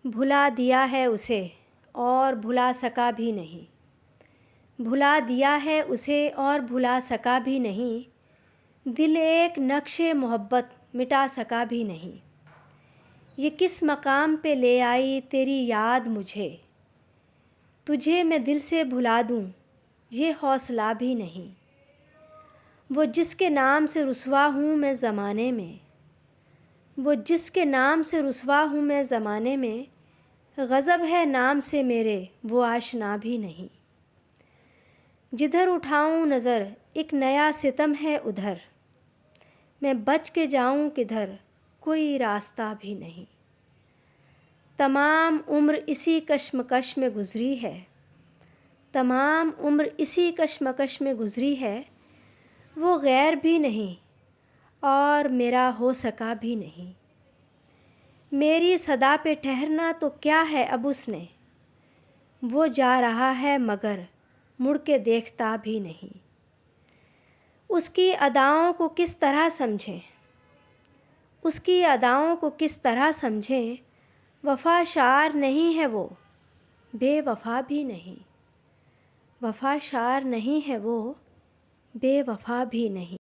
بھلا دیا ہے اسے اور بھلا سکا بھی نہیں، بھلا دیا ہے اسے اور بھلا سکا بھی نہیں، دل ایک نقش محبت مٹا سکا بھی نہیں۔ یہ کس مقام پہ لے آئی تیری یاد مجھے، تجھے میں دل سے بھلا دوں یہ حوصلہ بھی نہیں۔ وہ جس کے نام سے رسوا ہوں میں زمانے میں، وہ جس کے نام سے رسوا ہوں میں زمانے میں، غضب ہے نام سے میرے وہ آشنا بھی نہیں۔ جدھر اٹھاؤں نظر ایک نیا ستم ہے ادھر، میں بچ کے جاؤں کدھر کوئی راستہ بھی نہیں۔ تمام عمر اسی کشمکش میں گزری ہے، تمام عمر اسی کشمکش میں گزری ہے، وہ غیر بھی نہیں اور میرا ہو سکا بھی نہیں۔ میری صدا پہ ٹھہرنا تو کیا ہے اب اس نے، وہ جا رہا ہے مگر مڑ کے دیکھتا بھی نہیں۔ اس کی اداؤں کو کس طرح سمجھیں، اس کی اداؤں کو کس طرح سمجھیں، وفا شعار نہیں ہے وہ بے وفا بھی نہیں، وفا شعار نہیں ہے وہ بے وفا بھی نہیں۔